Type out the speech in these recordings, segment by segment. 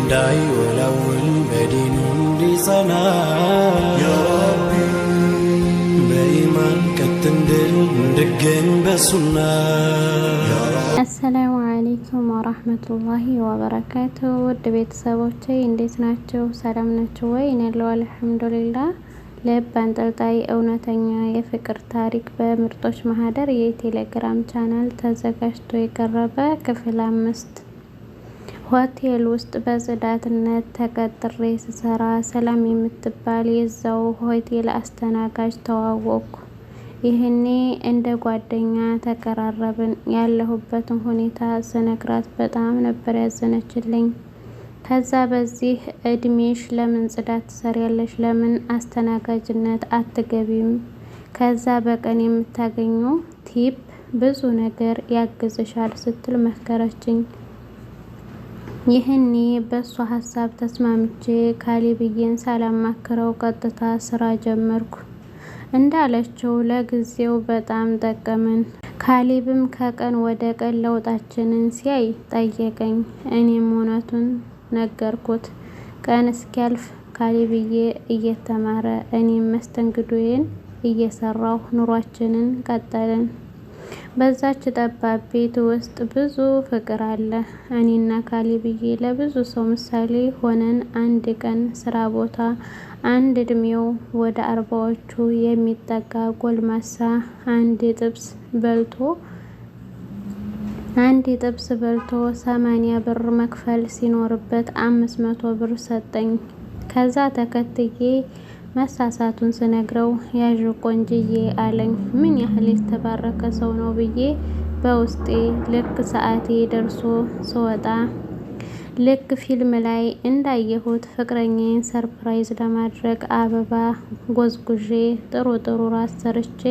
እንዳይ ወላውል በዲኑ እንዲጸና ያ ረቢ በኢማን ቀጥንድል እንድገኝ በሱና አሰላሙ አለይኩም ወራህመቱላሂ ወበረካቱ። ውድ ቤተሰቦቼ እንዴት ናችሁ? ሰላም ናችሁ ወይ? እኔ ያለው አልሐምዱሊላህ። ልብ አንጠልጣይ እውነተኛ የፍቅር ታሪክ በምርጦች ማህደር የቴሌግራም ቻናል ተዘጋጅቶ የቀረበ ክፍል 5። ሆቴል ውስጥ በጽዳትነት ተቀጥሬ ስሰራ ሰላም የምትባል የዛው ሆቴል አስተናጋጅ ተዋወቅኩ። ይህኔ እንደ ጓደኛ ተቀራረብን። ያለሁበትን ሁኔታ ስነግራት በጣም ነበር ያዘነችልኝ። ከዛ በዚህ እድሜሽ ለምን ጽዳት ትሰሪያለሽ? ለምን አስተናጋጅነት አትገቢም? ከዛ በቀን የምታገኘው ቲፕ ብዙ ነገር ያግዝሻል ስትል መከረችኝ። ይህኔ በሷ ሀሳብ ተስማምቼ ካሌብዬን ሳላማክረው ቀጥታ ስራ ጀመርኩ። እንዳለችው ለጊዜው በጣም ጠቀመን። ካሌብም ከቀን ወደ ቀን ለውጣችንን ሲያይ ጠየቀኝ። እኔም እውነቱን ነገርኩት። ቀን እስኪያልፍ ካሌብዬ እየተማረ እኔም መስተንግዶዬን እየሰራሁ ኑሯችንን ቀጠልን። በዛች ጠባብ ቤት ውስጥ ብዙ ፍቅር አለ። እኔና ካሌብዬ ለብዙ ሰው ምሳሌ ሆነን አንድ ቀን ስራ ቦታ አንድ እድሜው ወደ 40ዎቹ የሚጠጋ ጎልማሳ አንድ ጥብስ በልቶ 80 ብር መክፈል ሲኖርበት 500 ብር ሰጠኝ። ከዛ ተከትዬ መሳሳቱን ስነግረው ያዥ ቆንጅዬ አለኝ። ምን ያህል የተባረከ ሰው ነው ብዬ በውስጤ ልክ ሰዓቴ ደርሶ ስወጣ ልክ ፊልም ላይ እንዳየሁት ፍቅረኛዬን ሰርፕራይዝ ለማድረግ አበባ ጎዝጉዤ ጥሩ ራስ ሰርቼ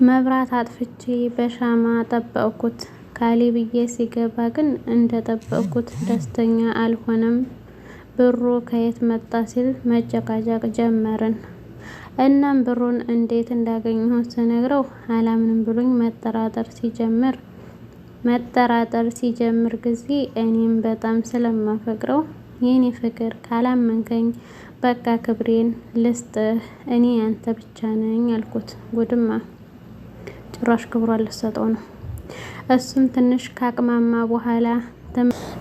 መብራት አጥፍቼ በሻማ ጠበቅኩት። ካሌብዬ ሲገባ ግን እንደጠበቅኩት ደስተኛ አልሆነም። ብሩ ከየት መጣ ሲል መጨቃጨቅ ጀመርን። እናም ብሩን እንዴት እንዳገኘሁት ስነግረው አላምንም ብሎኝ መጠራጠር ሲጀምር ጊዜ እኔም በጣም ስለማፈቅረው የኔ ፍቅር ካላመንከኝ በቃ ክብሬን ልስጥህ፣ እኔ ያንተ ብቻ ነኝ አልኩት። ጉድማ ጭራሽ ክብሯን ልሰጠው ነው። እሱም ትንሽ ካቅማማ በኋላ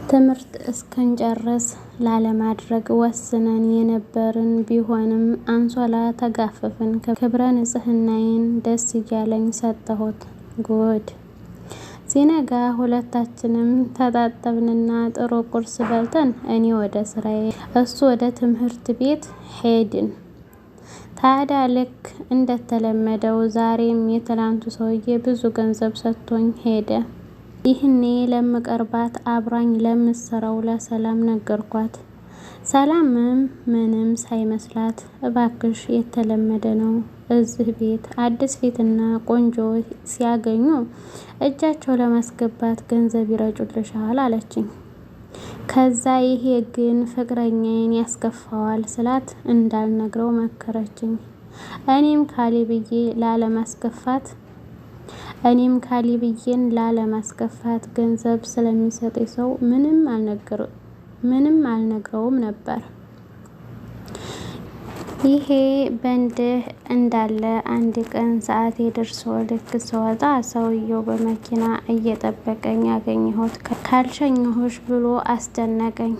ትምህርት እስከንጨርስ ላለማድረግ ወስነን የነበርን ቢሆንም አንሶላ ተጋፈፍን። ክብረ ንጽህናዬን ደስ እያለኝ ሰጠሁት። ጉድ ሲነጋ ሁለታችንም ተጣጠብንና ጥሩ ቁርስ በልተን እኔ ወደ ስራዬ እሱ ወደ ትምህርት ቤት ሄድን። ታዲያ ልክ እንደተለመደው ዛሬም የትላንቱ ሰውዬ ብዙ ገንዘብ ሰጥቶኝ ሄደ። ይህኔ ለምቀርባት አብራኝ ለምትሰራው ለሰላም ነገርኳት። ሰላምም ምንም ሳይመስላት እባክሽ የተለመደ ነው እዚህ ቤት አዲስ ፊትና ቆንጆ ሲያገኙ እጃቸው ለማስገባት ገንዘብ ይረጩልሻል አለችኝ። ከዛ ይሄ ግን ፍቅረኛዬን ያስከፋዋል ስላት እንዳልነግረው መከረችኝ። እኔም ካሌብዬን ላለማስከፋት ገንዘብ ስለሚሰጠኝ ሰው ምንም አልነግረውም ነበር። ይሄ በእንዲህ እንዳለ አንድ ቀን ሰዓቴ ደርሶ ልክ ስወጣ ሰውየው በመኪና እየጠበቀኝ ያገኘሁት። ካልሸኘሁሽ ብሎ አስጨነቀኝ።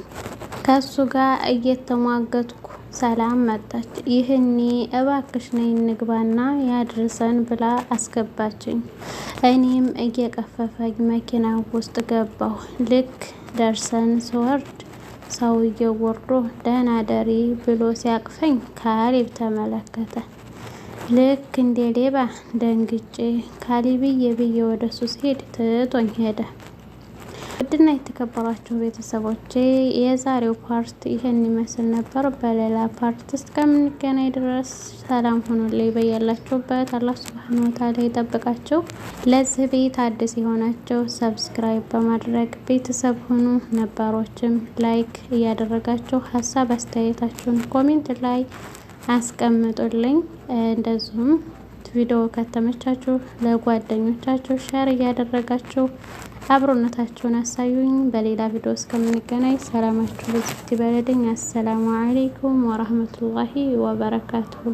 ከሱ ጋር እየተሟገትኩ ሰላም መጣች። ይህኔ እባክሽ ነይ እንግባና ያድርሰን ብላ አስገባችኝ። እኔም እየቀፈፈኝ መኪና ውስጥ ገባሁ። ልክ ደርሰን ስወርድ ሰውየው ወርዶ ደህና ደሪ ብሎ ሲያቅፈኝ ካሌብ ተመለከተ። ልክ እንደ ሌባ ደንግጬ ካሌብዬ ብዬ ወደሱ ሲሄድ ትቶኝ ሄደ። ውድና የተከበራችሁ ቤተሰቦቼ የዛሬው ፓርት ይሄን ይመስል ነበር። በሌላ ፓርት እስከምንገናኝ ድረስ ሰላም ሁኑልኝ በያላችሁበት። አላህ ሱብሃነሁ ወተዓላ ይጠብቃችሁ። ለዚህ ቤት አዲስ የሆናችሁ ሰብስክራይብ በማድረግ ቤተሰብ ሁኑ። ነባሮችም ላይክ እያደረጋችሁ ሀሳብ አስተያየታችሁን ኮሜንት ላይ አስቀምጡልኝ። እንደዚሁም ቪዲዮ ከተመቻችሁ ለጓደኞቻችሁ ሼር እያደረጋችሁ አብሮነታችሁን አሳዩኝ። በሌላ ቪዲዮ እስከምንገናኝ ሰላማችሁ በዚህ ይበልልኝ። አሰላሙ አለይኩም ወራህመቱላሂ ወበረካቱሁ።